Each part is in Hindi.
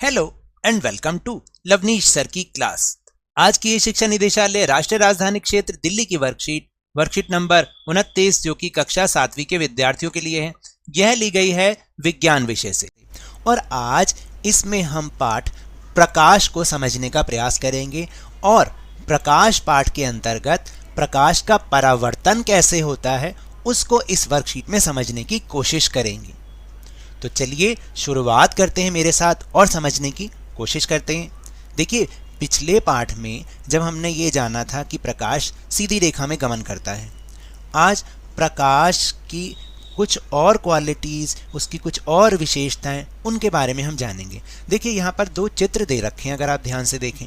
Hello and welcome to Lavneesh sir की क्लास। आज की ये शिक्षा निदेशालय राष्ट्रीय राजधानी क्षेत्र दिल्ली की वर्कशीट नंबर 29 जो कि कक्षा 7वीं के विद्यार्थियों के लिए है। यह ली गई है विज्ञान विषय से और आज इसमें हम पाठ प्रकाश को समझने का प्रयास करेंगे और प्रकाश पाठ के अंतर्गत प्रकाश का परावर्तन कैसे होता है उसको इस वर्कशीट में समझने की कोशिश करेंगे। तो चलिए शुरुआत करते हैं मेरे साथ और समझने की कोशिश करते हैं। देखिए, पिछले पाठ में जब हमने ये जाना था कि प्रकाश सीधी रेखा में गमन करता है, आज प्रकाश की कुछ और क्वालिटीज़, उसकी कुछ और विशेषताएं, उनके बारे में हम जानेंगे। देखिए, यहाँ पर दो चित्र दे रखे हैं, अगर आप ध्यान से देखें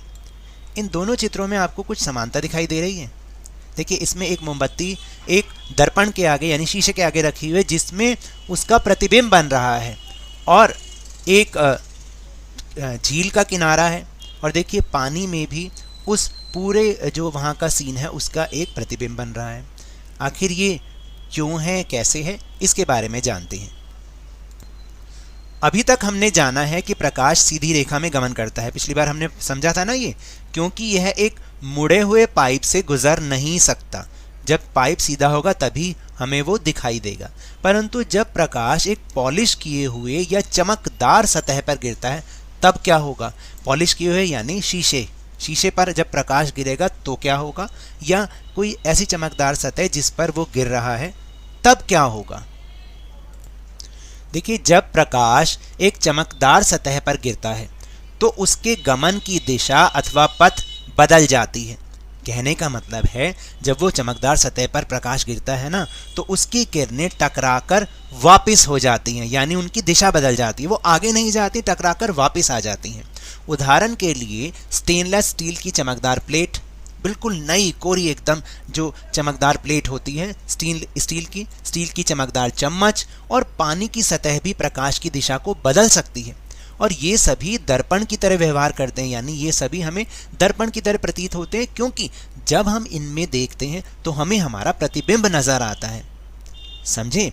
इन दोनों चित्रों में आपको कुछ समानता दिखाई दे रही है। देखिए, इसमें एक मोमबत्ती एक दर्पण के आगे यानी शीशे के आगे रखी हुई है जिसमें उसका प्रतिबिंब बन रहा है और एक झील का किनारा है और देखिए पानी में भी उस पूरे जो वहाँ का सीन है उसका एक प्रतिबिंब बन रहा है। आखिर ये क्यों है, कैसे है, इसके बारे में जानते हैं। अभी तक हमने जाना है कि प्रकाश सीधी रेखा में गमन करता है। पिछली बार हमने समझा था ना ये, क्योंकि यह एक मुड़े हुए पाइप से गुजर नहीं सकता। जब पाइप सीधा होगा तभी हमें वो दिखाई देगा, परंतु जब प्रकाश एक पॉलिश किए हुए या चमकदार सतह पर गिरता है तब क्या होगा। पॉलिश किए हुए यानी शीशे पर जब प्रकाश गिरेगा तो क्या होगा, या कोई ऐसी चमकदार सतह जिस पर वो गिर रहा है तब क्या होगा। देखिए, जब प्रकाश एक चमकदार सतह पर गिरता है तो उसके गमन की दिशा अथवा पथ बदल जाती है। कहने का मतलब है, जब वो चमकदार सतह पर प्रकाश गिरता है ना, तो उसकी किरणें टकराकर वापस हो जाती हैं, यानी उनकी दिशा बदल जाती है। वो आगे नहीं जाती, टकराकर वापस आ जाती हैं। उदाहरण के लिए स्टेनलेस स्टील की चमकदार प्लेट, बिल्कुल नई कोरी एकदम जो चमकदार प्लेट होती है, स्टील की चमकदार चम्मच और पानी की सतह भी प्रकाश की दिशा को बदल सकती है और ये सभी दर्पण की तरह व्यवहार करते हैं, यानी ये सभी हमें दर्पण की तरह प्रतीत होते हैं, क्योंकि जब हम इनमें देखते हैं तो हमें हमारा प्रतिबिंब नजर आता है। समझे?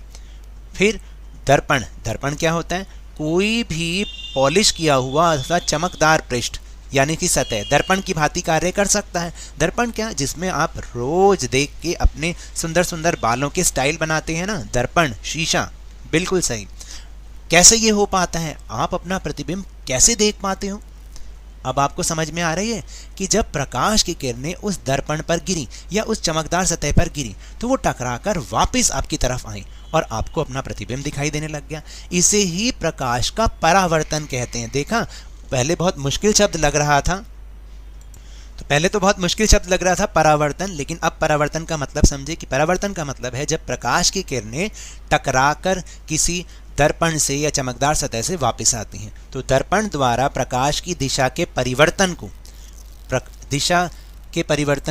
फिर दर्पण क्या होता है? कोई भी पॉलिश किया हुआ अथवा चमकदार पृष्ठ यानी कि सतह दर्पण की भांति कार्य कर सकता है। दर्पण क्या? जिसमें आप रोज देख के अपने सुंदर सुंदर बालों के स्टाइल बनाते हैं ना, दर्पण, शीशा, बिल्कुल सही। कैसे ये हो पाता है? आप अपना प्रतिबिंब कैसे देख पाते हो? अब आपको समझ में आ रही है कि जब प्रकाश की किरणें उस दर्पण पर गिरी या उस चमकदार सतह पर गिरी तो वो टकराकर वापस आपकी तरफ आई और आपको अपना प्रतिबिंब दिखाई देने लग गया। इसे ही प्रकाश का परावर्तन कहते हैं। देखा, पहले बहुत मुश्किल शब्द लग रहा था, परावर्तन, लेकिन अब परावर्तन का मतलब समझे कि परावर्तन का मतलब है जब प्रकाश की किरणें टकराकर किसी दर्पण से या चमकदार सतह से वापस आती हैं। तो दर्पण द्वारा प्रकाश की दिशा के परिवर्तन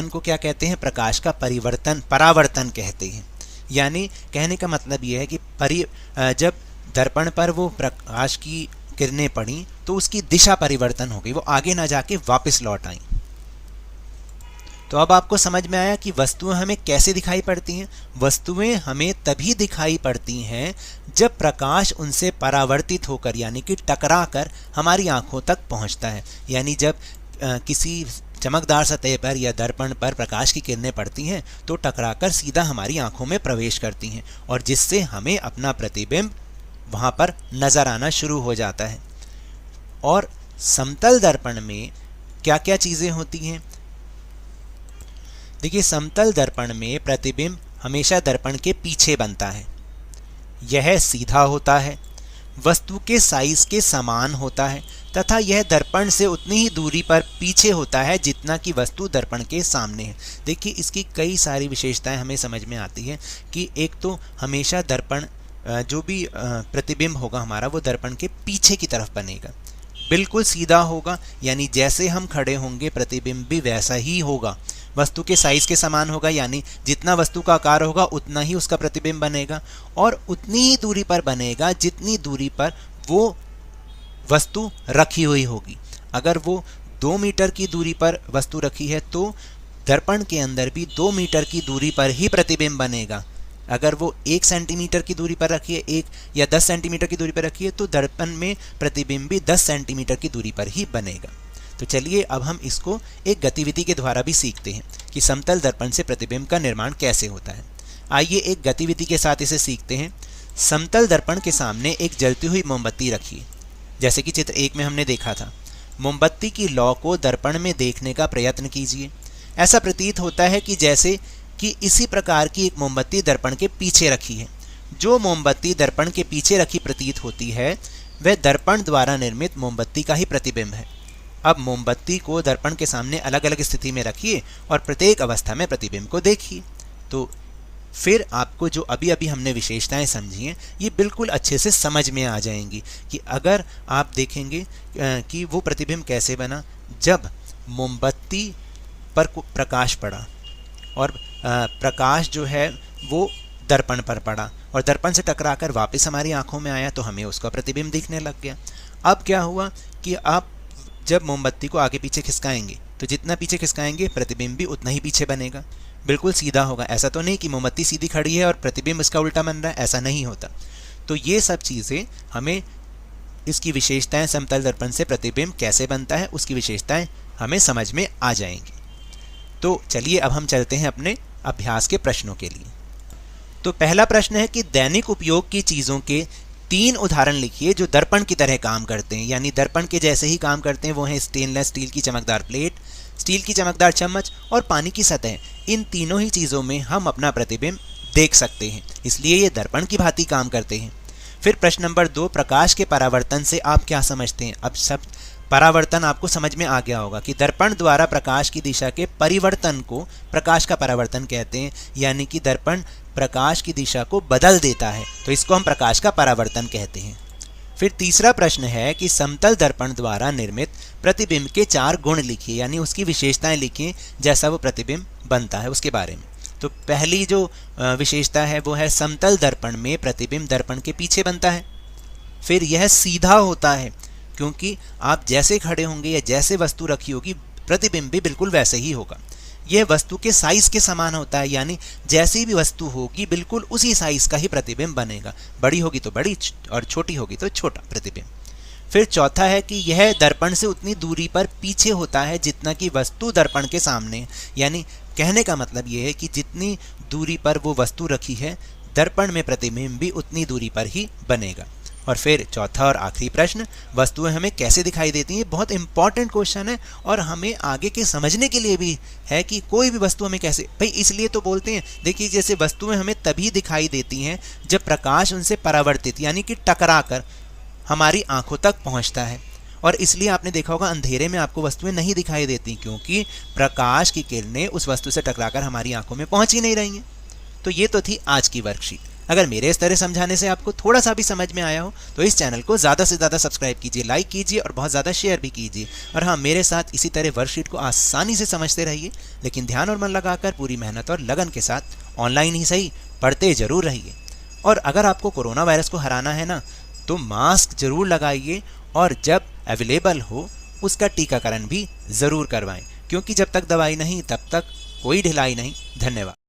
को क्या कहते हैं? प्रकाश का परावर्तन कहते हैं। यानी कहने का मतलब यह है कि जब दर्पण पर वो प्रकाश की किरणें पड़ी तो उसकी दिशा परिवर्तन हो गई, वो आगे ना जाके वापस लौट आई। तो अब आपको समझ में आया कि वस्तुएं हमें कैसे दिखाई पड़ती हैं। वस्तुएं हमें तभी दिखाई पड़ती हैं जब प्रकाश उनसे परावर्तित होकर यानी कि टकराकर हमारी आंखों तक पहुंचता है। यानी जब किसी चमकदार सतह पर या दर्पण पर प्रकाश की किरणें पड़ती हैं तो टकराकर सीधा हमारी आंखों में प्रवेश करती हैं और जिससे हमें अपना प्रतिबिंब वहां पर नजर आना शुरू हो जाता है। और समतल दर्पण में क्या क्या चीजें होती हैं? देखिए, समतल दर्पण में प्रतिबिंब हमेशा दर्पण के पीछे बनता है। यह सीधा होता है, वस्तु के साइज के समान होता है तथा यह दर्पण से उतनी ही दूरी पर पीछे होता है जितना कि वस्तु दर्पण के सामने है। देखिए, इसकी कई सारी विशेषताएं हमें समझ में आती है कि एक तो हमेशा दर्पण जो भी प्रतिबिंब होगा हमारा वो दर्पण के पीछे की तरफ बनेगा, बिल्कुल सीधा होगा, यानी जैसे हम खड़े होंगे प्रतिबिंब भी वैसा ही होगा। वस्तु के साइज के समान होगा, यानी जितना वस्तु का आकार होगा उतना ही उसका प्रतिबिंब बनेगा और उतनी ही दूरी पर बनेगा जितनी दूरी पर वो वस्तु रखी हुई होगी। अगर वो 2 मीटर की दूरी पर वस्तु रखी है तो दर्पण के अंदर भी 2 मीटर की दूरी पर ही प्रतिबिंब बनेगा। अगर वो 1 सेंटीमीटर की दूरी पर रखिए, 1 या 10 सेंटीमीटर की दूरी पर रखिए, तो दर्पण में प्रतिबिंब भी 10 सेंटीमीटर की दूरी पर ही बनेगा। तो चलिए अब हम इसको एक गतिविधि के द्वारा भी सीखते हैं कि समतल दर्पण से प्रतिबिंब का निर्माण कैसे होता है। आइए एक गतिविधि के साथ इसे सीखते हैं। समतल दर्पण के सामने एक जलती हुई मोमबत्ती रखिए, जैसे कि चित्र 1 में हमने देखा था। मोमबत्ती की लौ को दर्पण में देखने का प्रयत्न कीजिए। ऐसा प्रतीत होता है कि जैसे कि इसी प्रकार की एक मोमबत्ती दर्पण के पीछे रखी है। जो मोमबत्ती दर्पण के पीछे रखी प्रतीत होती है वह दर्पण द्वारा निर्मित मोमबत्ती का ही प्रतिबिंब है। अब मोमबत्ती को दर्पण के सामने अलग अलग स्थिति में रखिए और प्रत्येक अवस्था में प्रतिबिंब को देखिए। तो फिर आपको जो अभी अभी हमने विशेषताएं समझी हैं ये बिल्कुल अच्छे से समझ में आ जाएंगी कि अगर आप देखेंगे कि वो प्रतिबिंब कैसे बना, जब मोमबत्ती पर प्रकाश पड़ा और प्रकाश जो है वो दर्पण पर पड़ा और दर्पण से टकराकर वापस हमारी आंखों में आया तो हमें उसका प्रतिबिंब दिखने लग गया। अब क्या हुआ कि आप जब मोमबत्ती को आगे पीछे खिसकाएंगे तो जितना पीछे खिसकाएंगे प्रतिबिंब भी उतना ही पीछे बनेगा, बिल्कुल सीधा होगा। ऐसा तो नहीं कि मोमबत्ती सीधी खड़ी है और प्रतिबिंब इसका उल्टा बन रहा है, ऐसा नहीं होता। तो ये सब चीज़ें हमें इसकी विशेषताएं, समतल दर्पण से प्रतिबिंब कैसे बनता है उसकी विशेषताएं हमें समझ में आ जाएंगी। तो चलिए अब हम चलते हैं अपने अभ्यास के प्रश्नों के लिए। तो पहला प्रश्न है कि दैनिक उपयोग की चीज़ों के 3 उदाहरण लिखिए जो दर्पण की तरह काम करते हैं, यानी दर्पण के जैसे ही काम करते हैं। वो हैं स्टेनलेस स्टील की चमकदार प्लेट, स्टील की चमकदार चम्मच और पानी की सतह। इन तीनों ही चीज़ों में हम अपना प्रतिबिंब देख सकते हैं, इसलिए ये दर्पण की भांति काम करते हैं। फिर प्रश्न नंबर 2, प्रकाश के परावर्तन से आप क्या समझते हैं। अब सब परावर्तन आपको समझ में आ गया होगा कि दर्पण द्वारा प्रकाश की दिशा के परिवर्तन को प्रकाश का परावर्तन कहते हैं, यानी कि दर्पण प्रकाश की दिशा को बदल देता है, तो इसको हम प्रकाश का परावर्तन कहते हैं। फिर तीसरा प्रश्न है कि समतल दर्पण द्वारा निर्मित प्रतिबिंब के 4 गुण लिखिए, यानी उसकी विशेषताएं लिखिए जैसा वो प्रतिबिंब बनता है उसके बारे में। तो पहली जो विशेषता है वो है समतल दर्पण में प्रतिबिंब दर्पण के पीछे बनता है। फिर यह सीधा होता है, क्योंकि आप जैसे खड़े होंगे या जैसे वस्तु रखी होगी प्रतिबिंब भी बिल्कुल वैसे ही होगा। यह वस्तु के साइज के समान होता है, यानी जैसी भी वस्तु होगी बिल्कुल उसी साइज का ही प्रतिबिंब बनेगा। बड़ी होगी तो बड़ी और छोटी होगी तो छोटा प्रतिबिंब। फिर चौथा है कि यह दर्पण से उतनी दूरी पर पीछे होता है जितना कि वस्तु दर्पण के सामने, यानी कहने का मतलब यह है कि जितनी दूरी पर वो वस्तु रखी है दर्पण में प्रतिबिंब भी उतनी दूरी पर ही बनेगा। और फिर चौथा और आखिरी प्रश्न, वस्तुएं हमें कैसे दिखाई देती हैं। बहुत इंपॉर्टेंट क्वेश्चन है और हमें आगे के समझने के लिए भी है कि कोई भी वस्तु हमें कैसे, भाई इसलिए तो बोलते हैं, देखिए जैसे वस्तुएं हमें तभी दिखाई देती हैं जब प्रकाश उनसे परावर्तित यानी कि टकरा कर हमारी आंखों तक पहुंचता है। और इसलिए आपने देखा होगा अंधेरे में आपको वस्तुएं नहीं दिखाई देती, क्योंकि प्रकाश की किरणें उस वस्तु से टकराकर हमारी आंखों में पहुंच ही नहीं रही हैं। तो ये तो थी आज की वर्कशीट। अगर मेरे इस तरह समझाने से आपको थोड़ा सा भी समझ में आया हो तो इस चैनल को ज़्यादा से ज़्यादा सब्सक्राइब कीजिए, लाइक कीजिए और बहुत ज़्यादा शेयर भी कीजिए। और हाँ, मेरे साथ इसी तरह वर्कशीट को आसानी से समझते रहिए, लेकिन ध्यान और मन लगाकर पूरी मेहनत और लगन के साथ ऑनलाइन ही सही पढ़ते ज़रूर रहिए। और अगर आपको कोरोना वायरस को हराना है ना, तो मास्क ज़रूर लगाइए और जब अवेलेबल हो उसका टीकाकरण भी ज़रूर करवाएं, क्योंकि जब तक दवाई नहीं तब तक कोई ढिलाई नहीं। धन्यवाद।